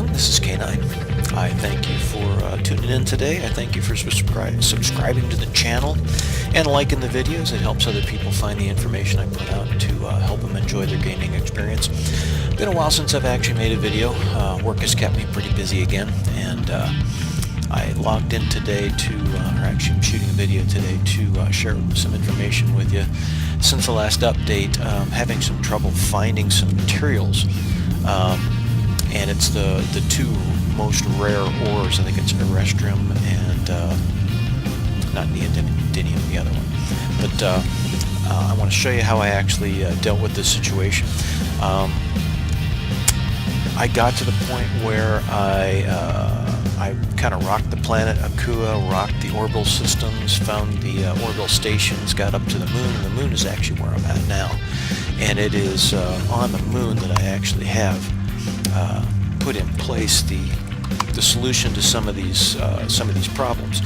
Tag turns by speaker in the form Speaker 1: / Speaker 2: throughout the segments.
Speaker 1: Welcome, this is K9. I thank you for tuning in today. I thank you for subscribing to the channel and liking the videos. It helps other people find the information I put out to help them enjoy their gaming experience. Been a while since I've actually made a video. Work has kept me pretty busy again, and I logged in today to, or actually I'm shooting a video today to share some information with you. Since the last update, having some trouble finding some materials. And it's the two most rare ores. I think it's Erestrum and not neodymium, the other one. But I want to show you how I actually dealt with this situation. I got to the point where I kind of rocked the planet Akua, rocked the orbital systems, found the orbital stations, got up to the moon, and the moon is actually where I'm at now. And it is on the moon that I actually have put in place the solution to some of these problems.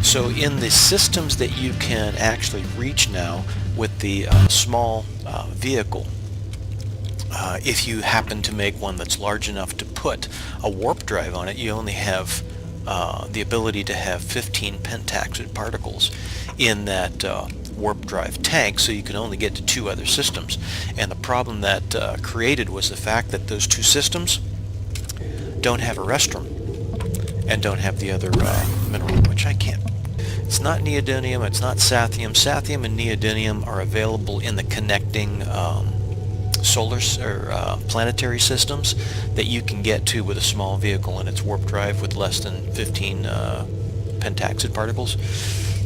Speaker 1: So in the systems that you can actually reach now with the small vehicle, if you happen to make one that's large enough to put a warp drive on it, you only have the ability to have 15 pentaxid particles in that warp drive tank, so you can only get to 2 other systems. And the problem that created was the fact that those 2 systems don't have Erestrum and don't have the other mineral, which I can't. It's not neodymium, it's not sathium. Sathium and neodymium are available in the connecting solar or planetary systems that you can get to with a small vehicle and its warp drive with less than 15 pentaxid particles.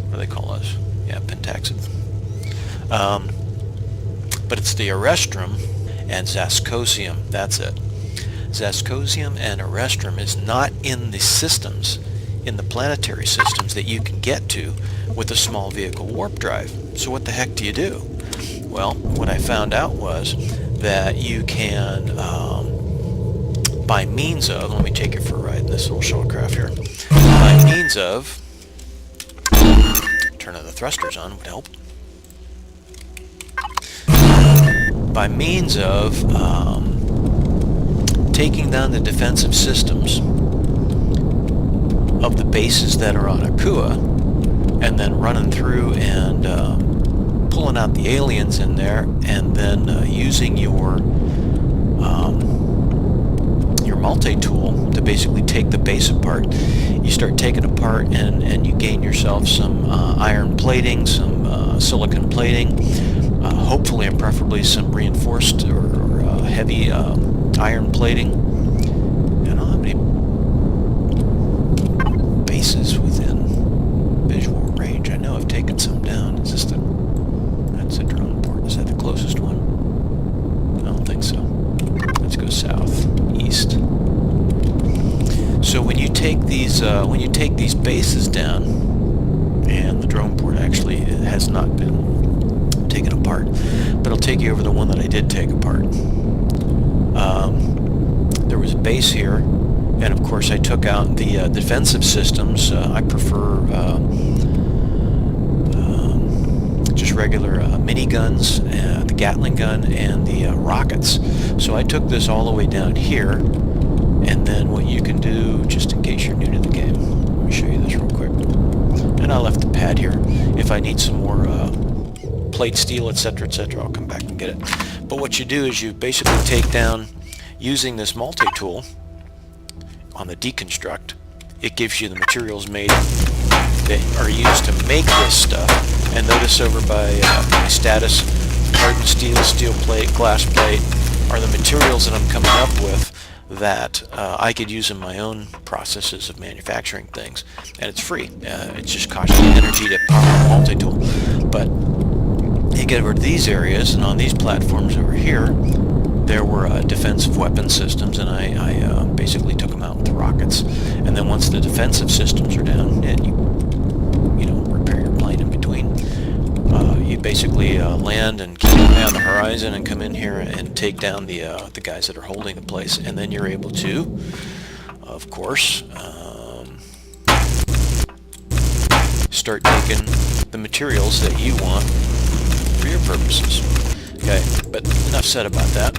Speaker 1: What do they call those? Yeah, pentaxid. But it's the Erestrum and Zircosium. That's it. Zircosium and Erestrum is not in the systems, in the planetary systems that you can get to with a small vehicle warp drive. So what the heck do you do? Well, what I found out was that you can, by means of, let me take you for a ride in this little shuttlecraft here, by means of, turning the thrusters on would help, by means of taking down the defensive systems of the bases that are on Akua and then running through and pulling out the aliens in there, and then using your multi-tool to basically take the base apart. You start taking apart and you gain yourself some iron plating, some silicon plating, hopefully and preferably some reinforced or heavy iron plating. I don't know how many bases within visual range. I know I've taken some down. Is this that's a drone port. Is that the closest one? I don't think so. Let's go south, east. So when you take these bases down, and the drone port actually has not been taken apart, but I'll take you over the one that I did take apart. There was a base here, and of course I took out the defensive systems. I prefer just regular miniguns, the Gatling gun, and the rockets. So I took this all the way down here, and then what you can do, just in case you're new to the game, let me show you this real quick. And I left the pad here. If I need some more plate steel, etc., I'll come back and get it. But what you do is you basically take down, using this multi-tool on the deconstruct, it gives you the materials made that are used to make this stuff. And notice over by my status, hardened steel, steel plate, glass plate are the materials that I'm coming up with that I could use in my own processes of manufacturing things. And it's free. It just costs you energy to power the multi-tool. But you get over to these areas, and on these platforms over here, there were defensive weapon systems, and I basically took them out with the rockets. And then once the defensive systems are down, and you repair your plane in between, you basically land and keep an eye on the horizon and come in here and take down the guys that are holding the place, and then you're able to, of course, start taking the materials that you want for your purposes. Okay, but enough said about that.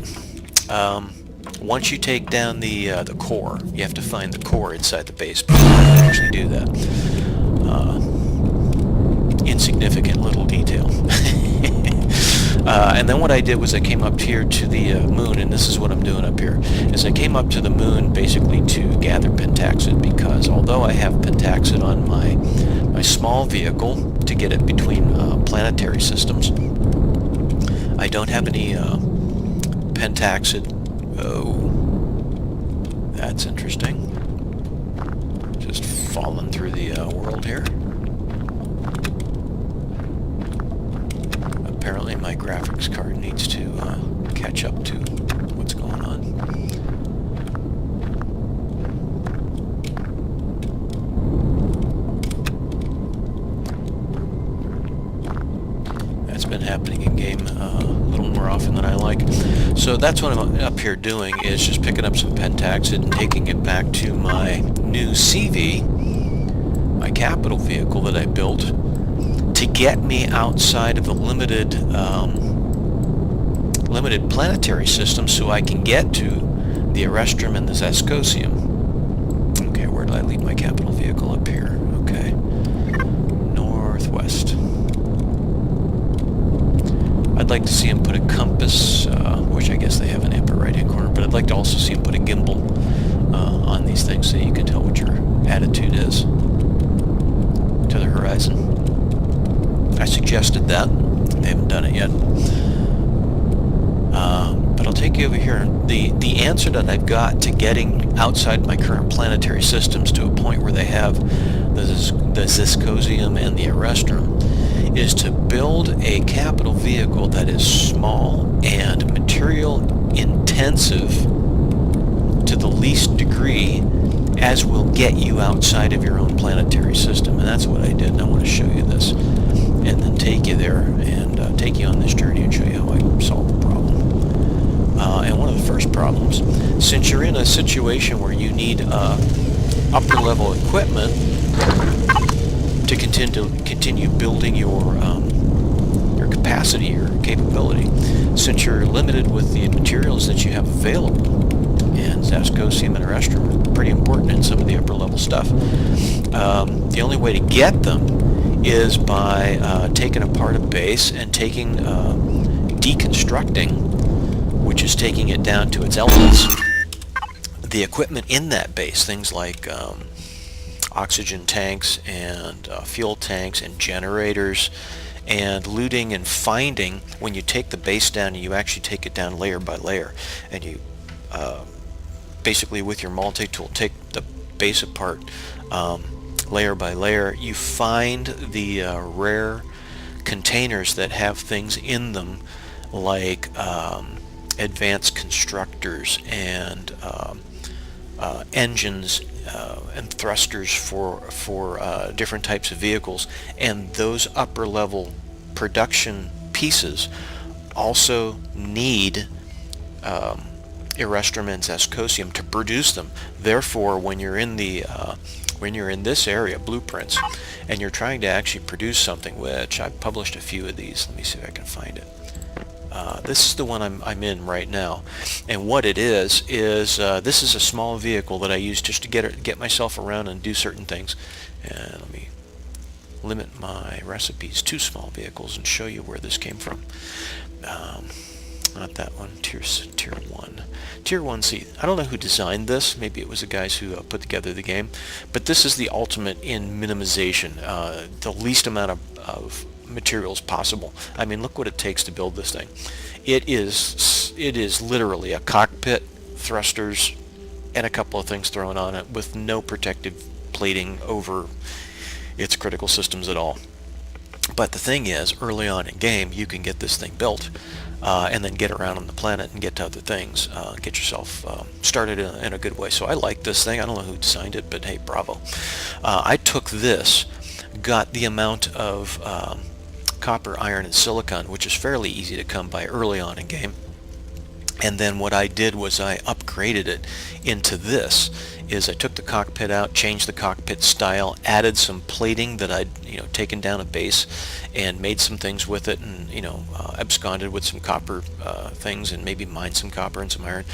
Speaker 1: once you take down the core, you have to find the core inside the base before you can actually do that. Insignificant little detail. And then what I did was I came up here to the moon, and this is what I'm doing up here, is I came up to the moon basically to gather pentaxid, because although I have pentaxid on my small vehicle to get it between planetary systems, I don't have any pentaxid. Oh, that's interesting. Just falling through the world here. Apparently my graphics card needs to catch up to what's going on. That's been happening in game a little more often than I like. So that's what I'm up here doing, is just picking up some pentaxid and taking it back to my new CV, my capital vehicle that I built, to get me outside of the limited planetary system so I can get to the Erestrum and the Zircosium. Okay, where did I leave my capital vehicle? Up here. Okay. Northwest. I'd like to see him put a compass, which I guess they have an upper right-hand corner, but I'd like to also see him put a gimbal on these things so you can tell what your attitude is to the horizon. I suggested that. They haven't done it yet. But I'll take you over here. The answer that I've got to getting outside my current planetary systems to a point where they have the Zircosium and the Erestrum is to build a capital vehicle that is small and material intensive to the least degree as will get you outside of your own planetary system. And that's what I did, and I want to show you this. And then take you there and take you on this journey and show you how I solve the problem. And one of the first problems, since you're in a situation where you need upper level equipment to continue building your capacity, your capability, since you're limited with the materials that you have available, and Zircosium and Erestrum are pretty important in some of the upper level stuff, the only way to get them is by taking apart a base and deconstructing, which is taking it down to its elements, the equipment in that base, things like oxygen tanks and fuel tanks and generators, and looting and finding. When you take the base down, you actually take it down layer by layer, and you basically with your multi-tool take the base apart layer by layer. You find the rare containers that have things in them like advanced constructors and engines and thrusters for different types of vehicles, and those upper level production pieces also need Erestrum and Zircosium to produce them. Therefore, when you're in this area, blueprints, and you're trying to actually produce something, which I've published a few of these. Let me see if I can find it. This is the one I'm in right now, and what it is this is a small vehicle that I use just to get myself around and do certain things. And let me limit my recipes to small vehicles and show you where this came from. Not that one. Tier 1. Tier 1C. I don't know who designed this. Maybe it was the guys who put together the game. But this is the ultimate in minimization. The least amount of materials possible. I mean, look what it takes to build this thing. It is literally a cockpit, thrusters, and a couple of things thrown on it with no protective plating over its critical systems at all. But the thing is, early on in game, you can get this thing built and then get around on the planet and get to other things, get yourself started in a good way. So I like this thing. I don't know who designed it, but hey, bravo. I took this, got the amount of copper, iron, and silicon, which is fairly easy to come by early on in game, And then what I did was I upgraded it into this. Is I took the cockpit out, changed the cockpit style, added some plating that I'd taken down a base, and made some things with it, and absconded with some copper things, and maybe mined some copper and some iron.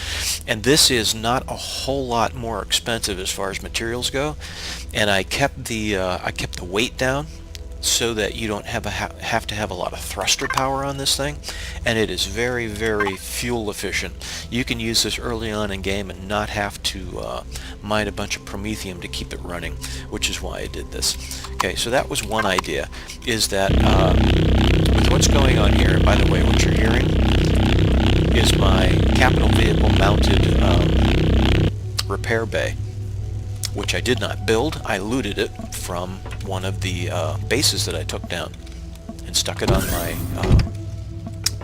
Speaker 1: And this is not a whole lot more expensive as far as materials go, and I kept the weight down, so that you don't have to have a lot of thruster power on this thing, and it is very, very fuel efficient. You can use this early on in game and not have to mine a bunch of promethium to keep it running, which is why I did this. Okay, so that was one idea, is that with what's going on here, and by the way, what you're hearing is my capital vehicle mounted repair bay, which I did not build. I looted it from one of the bases that I took down and stuck it on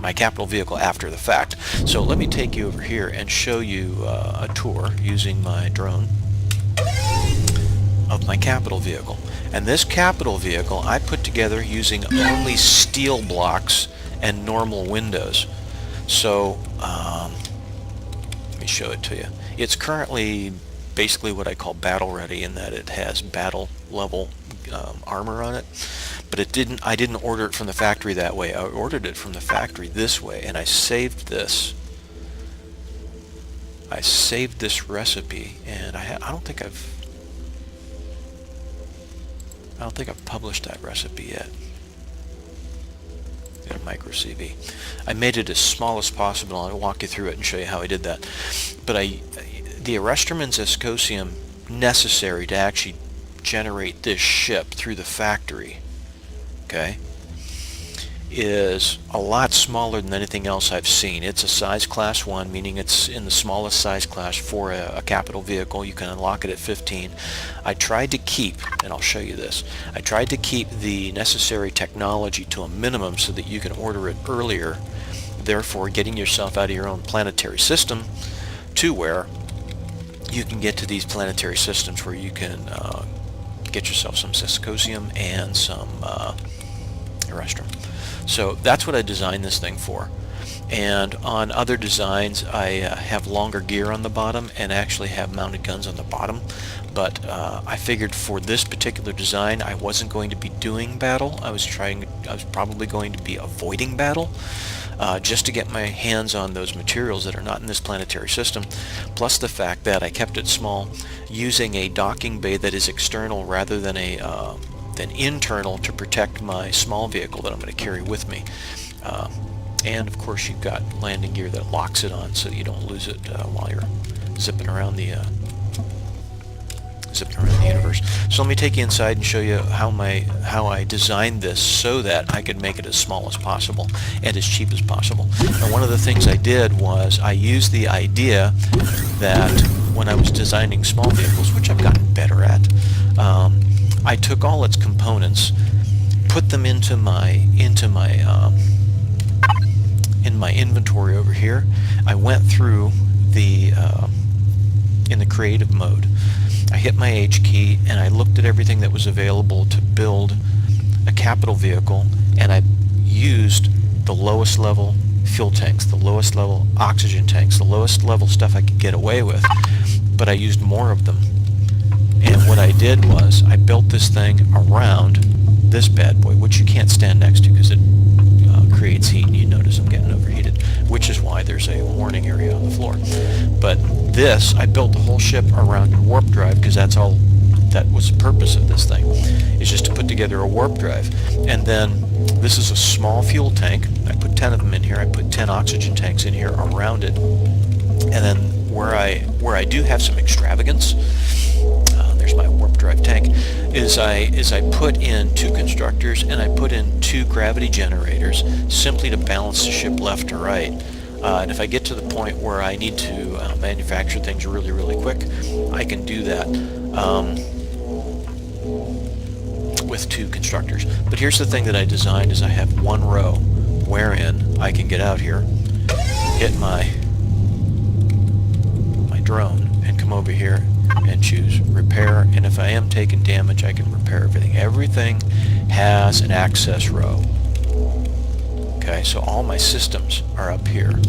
Speaker 1: my capital vehicle after the fact. So let me take you over here and show you a tour using my drone of my capital vehicle. And this capital vehicle I put together using only steel blocks and normal windows. So let me show it to you. It's currently basically what I call battle ready, in that it has battle level armor on it, but I didn't order it from the factory that way. I ordered it from the factory this way, and I saved this recipe, and I don't think I've published that recipe yet. A micro CV. I made it as small as possible. I'll walk you through it and show you how I did that. But the Erestrum Zircosium necessary to actually generate this ship through the factory, okay, is a lot smaller than anything else I've seen. It's a size class 1, meaning it's in the smallest size class for a capital vehicle. You can unlock it at 15. I tried to keep, and I'll show you this, I tried to keep the necessary technology to a minimum so that you can order it earlier, therefore getting yourself out of your own planetary system to where you can get to these planetary systems where you can get yourself some Zircosium and some Erestrum. So that's what I designed this thing for. And on other designs I have longer gear on the bottom and actually have mounted guns on the bottom, but I figured for this particular design I wasn't going to be doing battle. I was probably going to be avoiding battle, just to get my hands on those materials that are not in this planetary system, plus the fact that I kept it small, using a docking bay that is external rather than internal to protect my small vehicle that I'm going to carry with me. And of course you've got landing gear that locks it on so you don't lose it while you're zipping around the universe. So let me take you inside and show you how I designed this so that I could make it as small as possible and as cheap as possible. And one of the things I did was I used the idea that when I was designing small vehicles, which I've gotten better at, I took all its components, put them into my inventory over here. I went through in the creative mode. I hit my H key and I looked at everything that was available to build a capital vehicle, and I used the lowest level fuel tanks, the lowest level oxygen tanks, the lowest level stuff I could get away with, but I used more of them. And what I did was I built this thing around this bad boy, which you can't stand next to because it creates heat, and you notice I'm getting overheated, which is why there's a warning area on the floor. But this, I built the whole ship around a warp drive, because that was the purpose of this thing, is just to put together a warp drive. And then this is a small fuel tank. I put 10 of them in here. I put 10 oxygen tanks in here around it. And then where I do have some extravagance, there's my warp drive tank, is I put in 2 constructors and I put in 2 gravity generators simply to balance the ship left to right. And if I get to the point where I need to manufacture things really, really quick, I can do that with 2 constructors. But here's the thing that I designed, is I have 1 row wherein I can get out here, hit my drone, and come over here and choose repair, and if I am taking damage I can repair everything. Everything has an access row. Okay, so all my systems are up here.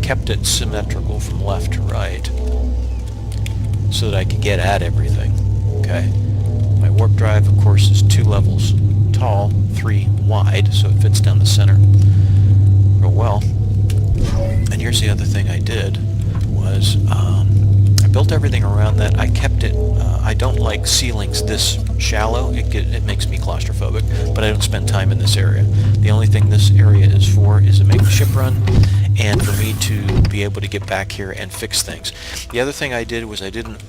Speaker 1: kept it symmetrical from left to right so that I could get at everything. Okay. My warp drive, of course, is 2 levels tall, 3 wide, so it fits down the center real well. And here's the other thing I did was I built everything around that. I kept it, I don't like ceilings this shallow. It makes me claustrophobic, but I don't spend time in this area. The only thing this area is for is to make the ship run and for me to be able to get back here and fix things. The other thing I did was I didn't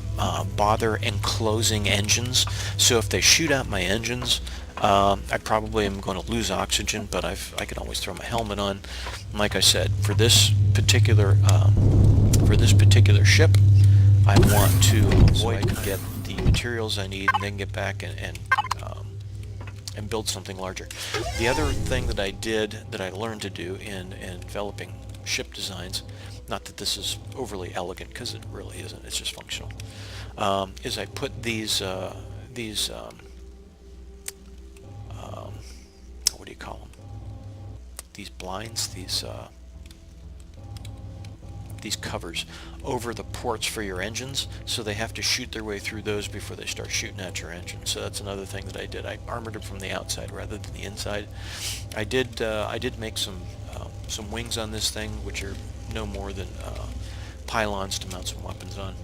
Speaker 1: bother enclosing engines, so if they shoot out my engines, I probably am going to lose oxygen, but I can always throw my helmet on. Like I said, for this particular ship, I want to avoid get the materials I need and then get back and build something larger. The other thing that I did, that I learned to do in developing ship designs, not that this is overly elegant because it really isn't, it's just functional, is I put these what do you call them? These blinds, these covers over the ports for your engines, so they have to shoot their way through those before they start shooting at your engine. So that's another thing that I did. I armored them from the outside rather than the inside. I did make some wings on this thing, which are no more than pylons to mount some weapons on,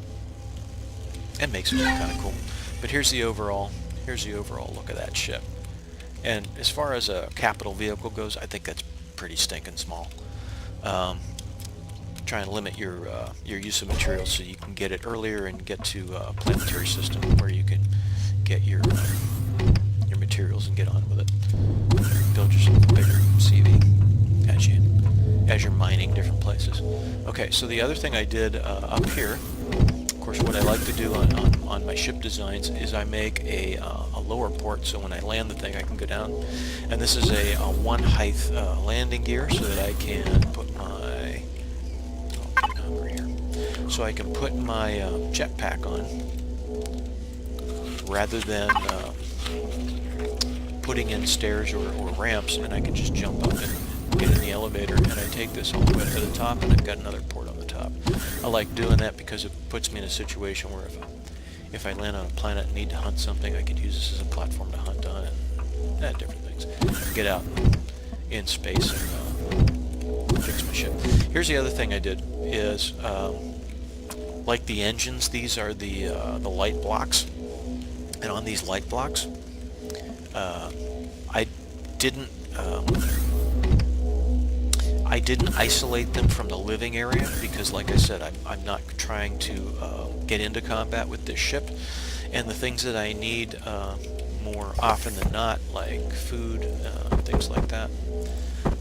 Speaker 1: and makes it look kind of cool. But here's the overall look of that ship. And as far as a capital vehicle goes, I think that's pretty stinking small. Try and limit your use of materials so you can get it earlier and get to a planetary system where you can get your materials and get on with it. Build yourself a bigger CV as you're mining different places. Okay, so the other thing I did up here, of course, what I like to do on my ship designs is I make a lower port, so when I land the thing I can go down. And this is a one height landing gear so that I can put my so I can put my jetpack on rather than putting in stairs or ramps, and I can just jump up and get in the elevator, and I take this all the way to the top, and I've got another port on the top. I like doing that because it puts me in a situation where if I land on a planet and need to hunt something, I could use this as a platform to hunt on and different things. Get out in space and fix my ship. Here's the other thing I did is, like the engines, these are the light blocks, and on these light blocks, I didn't isolate them from the living area because, like I said, I'm not trying to get into combat with this ship, and the things that I need more often than not, like food, things like that,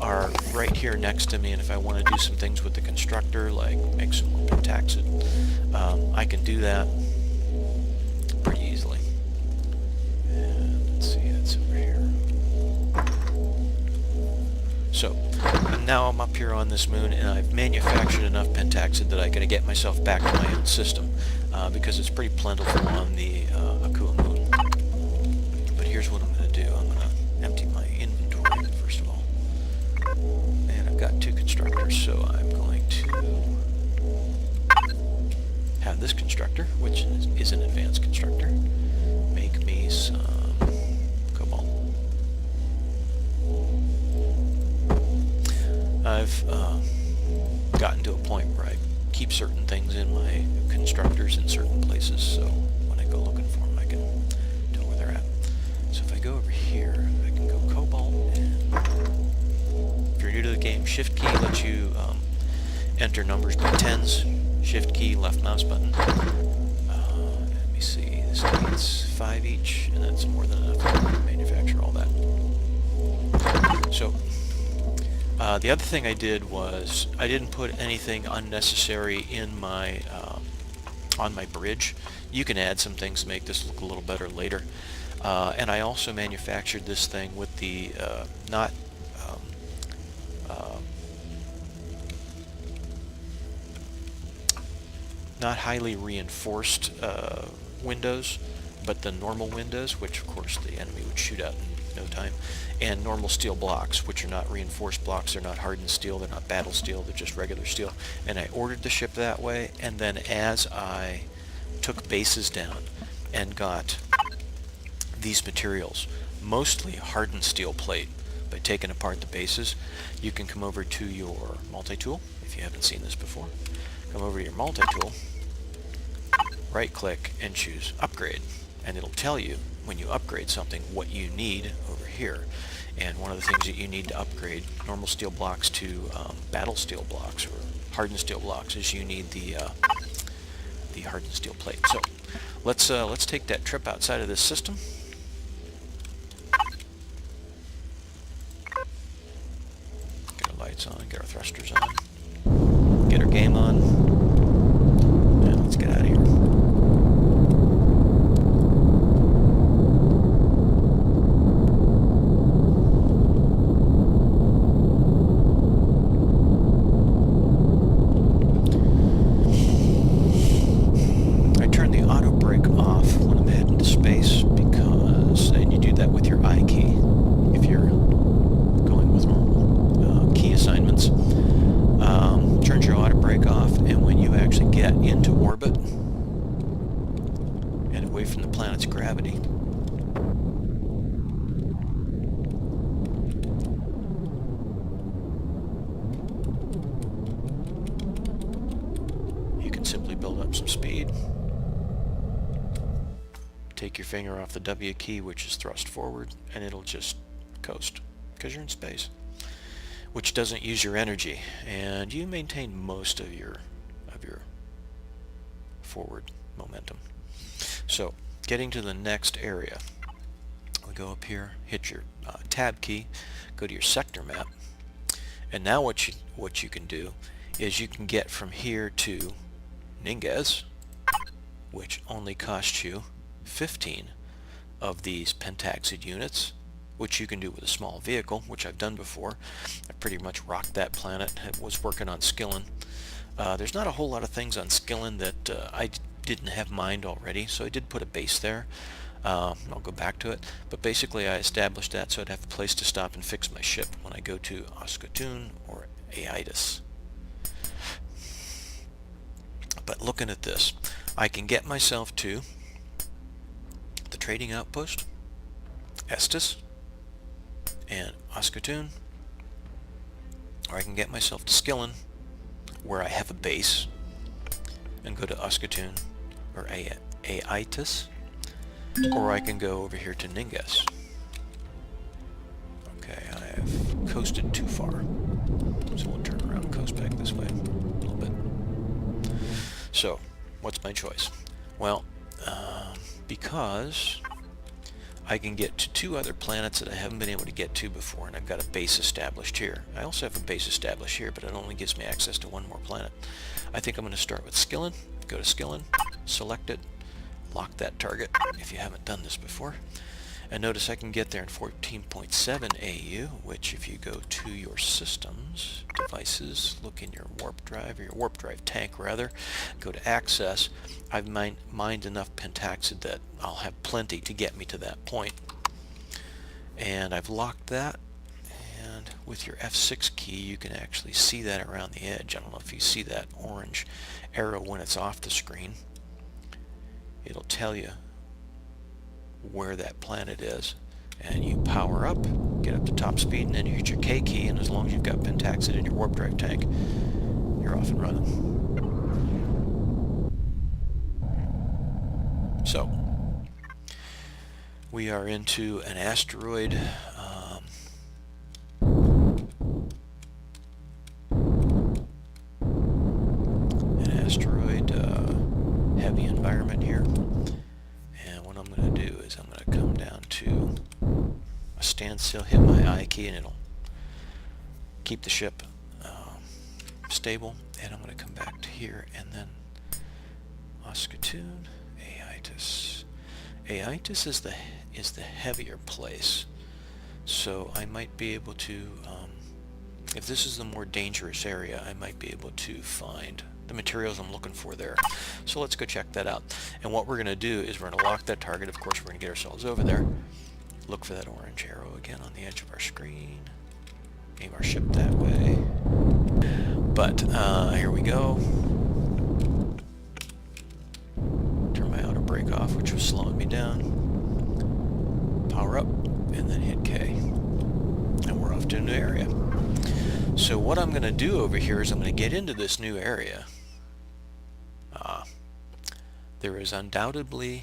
Speaker 1: are right here next to me. And if I want to do some things with the constructor, like make some more pentaxid, I can do that pretty easily. And let's see, that's over here. So now I'm up here on this moon, and I've manufactured enough pentaxid that I can get myself back to my own system, because it's pretty plentiful on the Akua moon. But here's what I'm going to do. I'm going to empty my inventory first of all. And I've got 2 constructors, so I'm going to have this constructor, which is an advanced constructor, make me some cobalt. I've gotten to a point where I keep certain things in my constructors in certain places, so when I go looking for them, I can tell where they're at. So if I go over here, I can go cobalt, and if you're new to the game, Shift key lets you enter numbers by tens. Shift key, left mouse button. Let me see, this needs 5 each, and that's more than enough to manufacture all that. So the other thing I did was I didn't put anything unnecessary in my on my bridge. You can add some things to make this look a little better later. And I also manufactured this thing with the not highly reinforced windows, but the normal windows, which of course the enemy would shoot out in no time, and normal steel blocks, which are not reinforced blocks, they're not hardened steel, they're not battle steel, they're just regular steel. And I ordered the ship that way, and then as I took bases down and got these materials, mostly hardened steel plate, by taking apart the bases, you can come over to your multi-tool, if you haven't seen this before. Come over to your multi-tool, right click and choose upgrade, and it'll tell you when you upgrade something what you need over here. And one of the things that you need to upgrade normal steel blocks to battle steel blocks or hardened steel blocks is you need the hardened steel plate. So let's take that trip outside of this system. Get our lights on, get our thrusters on, get our game on, and let's get out of here. From the planet's gravity. You can simply build up some speed. Take your finger off the W key, which is thrust forward, and it'll just coast because you're in space, which doesn't use your energy, and you maintain most of your forward momentum. So, getting to the next area, we go up here, hit your tab key, go to your sector map, and now what you can do is you can get from here to EGS, which only costs you 15 of these pentaxid units, which you can do with a small vehicle, which I've done before. I pretty much rocked that planet. I was working on Skillin. There's not a whole lot of things on Skillin that I didn't have mined already, so I did put a base there. I'll go back to it, but basically I established that so I'd have a place to stop and fix my ship when I go to Oskatoon or Aitis. But looking at this, I can get myself to the trading outpost, Estes, and Oskatoon, or I can get myself to Skillin, where I have a base, and go to Oskatoon or Aitis, or I can go over here to EGS. Okay, I have coasted too far, so we'll turn around and coast back this way a little bit. So, what's my choice? Well, because I can get to two other planets that I haven't been able to get to before, and I've got a base established here. I also have a base established here, but it only gives me access to one more planet. I think I'm going to start with Skillin. Go to Skillin, select it, lock that target if you haven't done this before. And notice I can get there in 14.7 AU, which if you go to your systems, devices, look in your warp drive, or your warp drive tank rather, go to access, I've mined enough pentaxid that I'll have plenty to get me to that point. And I've locked that, and with your F6 key you can actually see that around the edge. I don't know if you see that orange arrow when it's off the screen. It'll tell you where that planet is, and you power up, get up to top speed, and then you hit your K key, and as long as you've got pentaxid in your warp drive tank, you're off and running. So we are into an asteroid heavy environment here, and what I'm going to do is I'm going to come down to a standstill, hit my I key, and it'll keep the ship stable, and I'm going to come back to here, and then Oskatoon, Aitis. Aitis is the heavier place, so I might be able to, if this is the more dangerous area, I might be able to find the materials I'm looking for there. So let's go check that out. And what we're going to do is we're going to lock that target. Of course, we're going to get ourselves over there. Look for that orange arrow again on the edge of our screen. Aim our ship that way. But here we go. Turn my auto brake off, which was slowing me down. Power up, and then hit K. And we're off to a new area. So what I'm going to do over here is I'm going to get into this new area. There is undoubtedly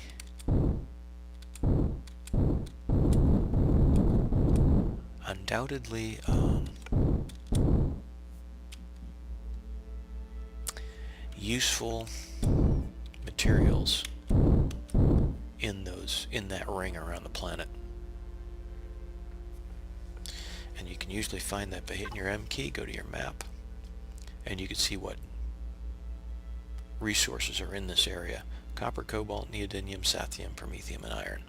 Speaker 1: useful materials in that ring around the planet. And you can usually find that by hitting your M key, go to your map, and you can see what resources are in this area. Copper, cobalt, neodymium, sathium, promethium, and iron,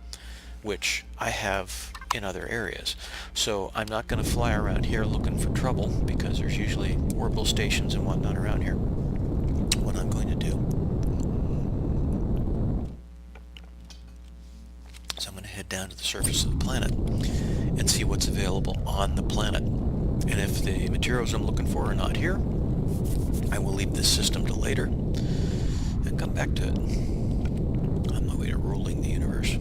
Speaker 1: which I have in other areas. So I'm not going to fly around here looking for trouble, because there's usually orbital stations and whatnot around here. What I'm going to do is I'm going to head down to the surface of the planet and see what's available on the planet. And if the materials I'm looking for are not here, I will leave this system to later and come back to it on my way to ruling the universe.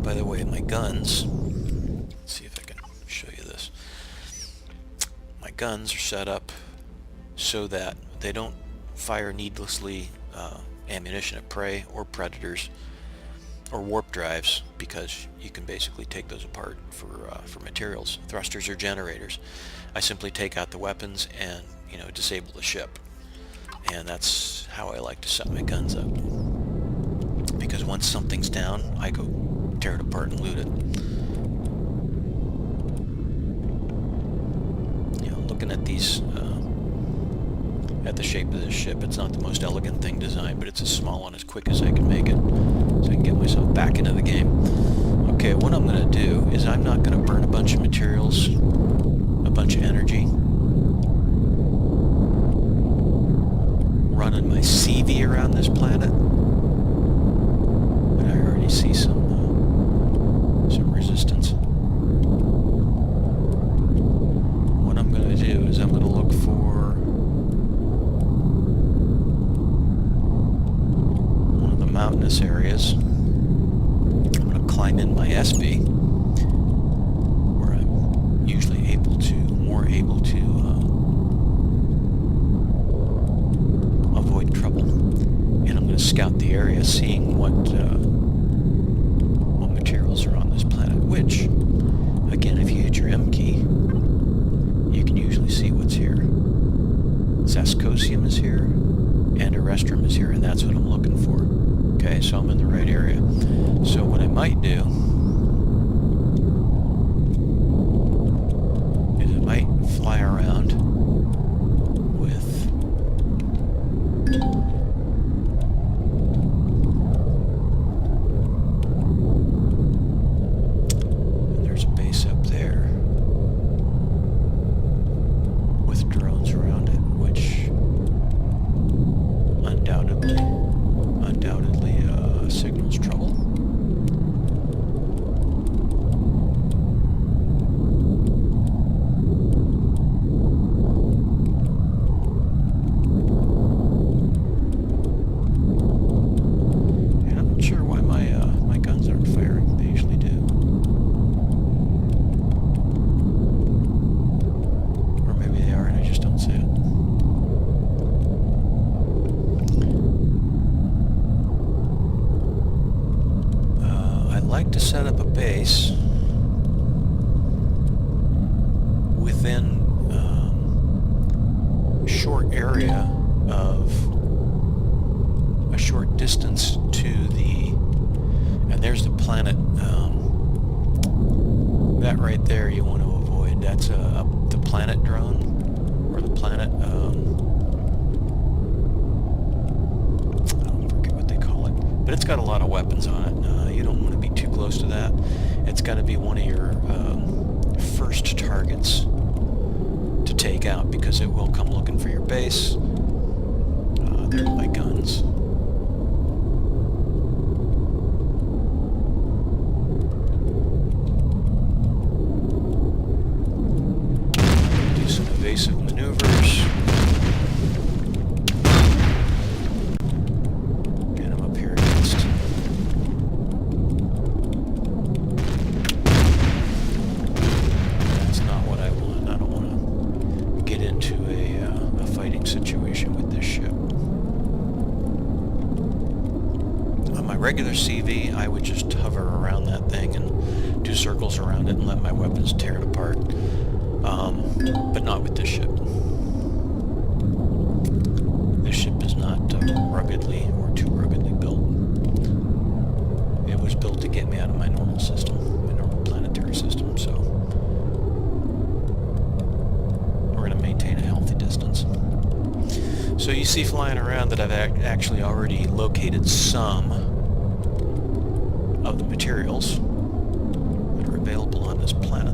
Speaker 1: By the way, my guns, let's see if I can show you this. My guns are set up so that they don't fire needlessly ammunition at prey or predators or warp drives, because you can basically take those apart for materials, thrusters or generators. I simply take out the weapons and disable the ship, and that's how I like to set my guns up, because once something's down, I go tear it apart and loot it. Looking at these at the shape of this ship, it's not the most elegant thing designed, but it's as small and as quick as I can make it, so I can get myself back into the game. Okay, what I'm going to do is I'm not going to burn a bunch of materials, a bunch of energy, running my CV around this planet. But I already see some resistance. What I'm going to do is I'm going to look for one of the mountainous areas. I'm going to climb in my SB, where I'm usually more able to avoid trouble. And I'm going to scout the area, seeing what materials are on this planet, which, again, if you hit your M key, you can usually see what's here. Zircosium is here, and Erestrum is here, and that's what I'm looking for. Okay, so I'm in the right area. So what I might do is I might fly around with signals trouble. And I'm not sure why my guns aren't firing. They usually do. Or maybe they are and I just don't see it. Like to set up a base within a short area of a short distance to the, and there's the planet, that right there you want to avoid. That's the planet drone, or the planet, I forget what they call it. but it's got a lot of weapons on it. You don't want to be too close to that. It's got to be one of your first targets to take out, because it will come looking for your base. There's my guns. Do some evasive maneuvers. And I'm up here against. That's not what I want. I don't want to get into a fighting situation with this ship. Regular CV, I would just hover around that thing and do circles around it and let my weapons tear it apart. But not with this ship. This ship is not ruggedly or too ruggedly built. It was built to get me out of my normal system, my normal planetary system, so we're going to maintain a healthy distance. So you see flying around that I've actually already located some of the materials that are available on this planet.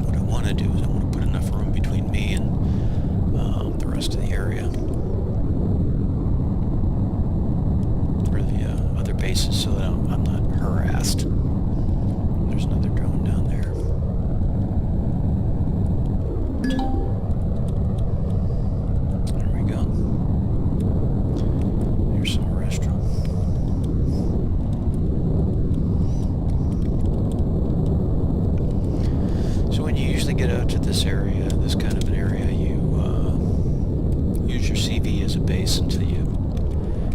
Speaker 1: What I want to do is I want to put enough room between me and the rest of the area, or the other bases, so that I'm not harassed. There's another drone down there. There we go. Here's some Erestrum. Get out to this area, this kind of an area, you use your CV as a base until you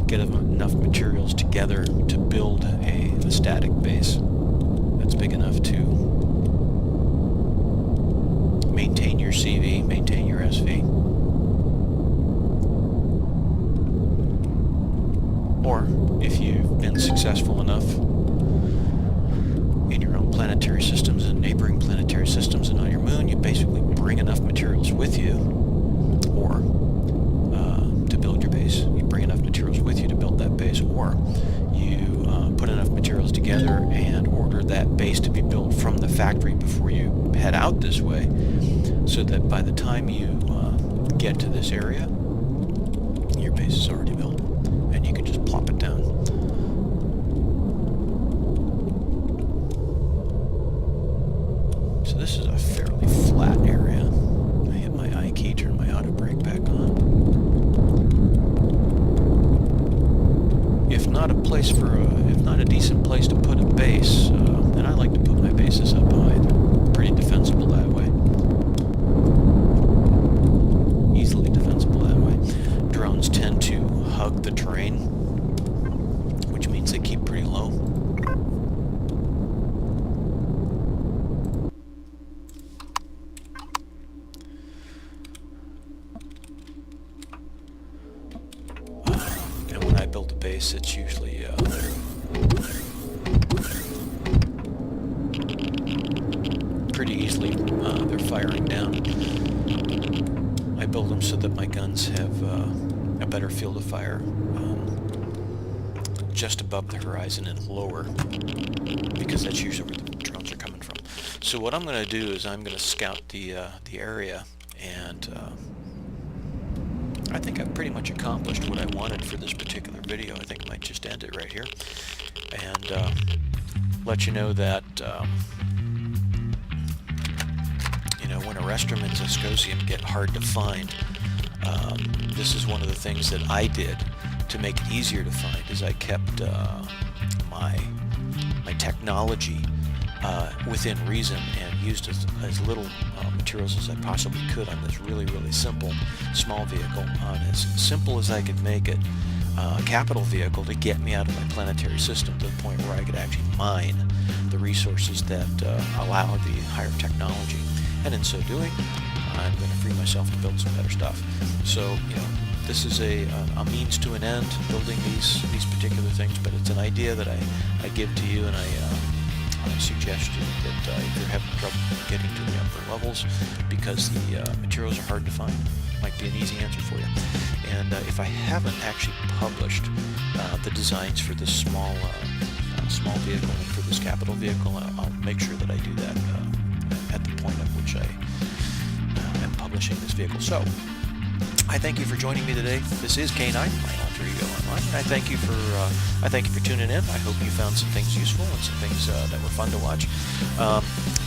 Speaker 1: get enough materials together to build a static base that's big enough to maintain your CV, maintain your SV. Or, if you've been successful enough in your own planetary systems and neighboring planetary systems and on your moon, you basically bring enough materials with you, or to build your base. You bring enough materials with you to build that base, or you put enough materials together and order that base to be built from the factory before you head out this way, so that by the time you get to this area, your base is already built, and you can just plop it down. So this is a fairly flat area. I hit my I key, turn my auto brake back on. If not a place if not a decent place to put a base, then I like to put my bases up high. They're pretty defensible that way. Easily defensible that way. Drones tend to hug the terrain, which means they keep pretty low. Build a base, it's usually pretty easily they're firing down. I build them so that my guns have a better field of fire just above the horizon and lower, because that's usually where the drones are coming from. So what I'm going to do is I'm going to scout the area, and I think I've pretty much accomplished what I wanted for this particular video. I think I might just end it right here and let you know that you know, when Erestrum and Zircosium get hard to find, this is one of the things that I did to make it easier to find, is I kept my technology within reason and used as little materials as I possibly could on this really simple small vehicle, on as simple as I could make it, a capital vehicle to get me out of my planetary system to the point where I could actually mine the resources that allow the higher technology. And in so doing, I'm going to free myself to build some better stuff. So, you know, this is a means to an end, building these particular things, but it's an idea that I give to you, and I suggest that if you're having trouble getting to the upper levels because the materials are hard to find, might be an easy answer for you. And if I haven't actually published the designs for this small vehicle and for this capital vehicle, I'll make sure that I do that at the point at which I am publishing this vehicle. So I thank you for joining me today. This is K9, my alter ego online, and I thank you for tuning in. I hope you found some things useful and some things that were fun to watch.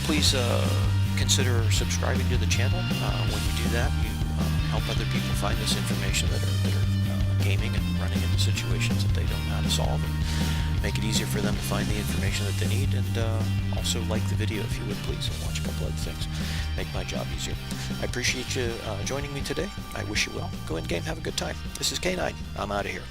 Speaker 1: Please consider subscribing to the channel. When you do that, you help other people find this information that are gaming and running into situations that they don't know how to solve, and make it easier for them to find the information that they need. And also like the video if you would, please, and watch a couple other things. Make my job easier. I appreciate you joining me today. I wish you well. Go in game, have a good time. This is K9. I'm out of here.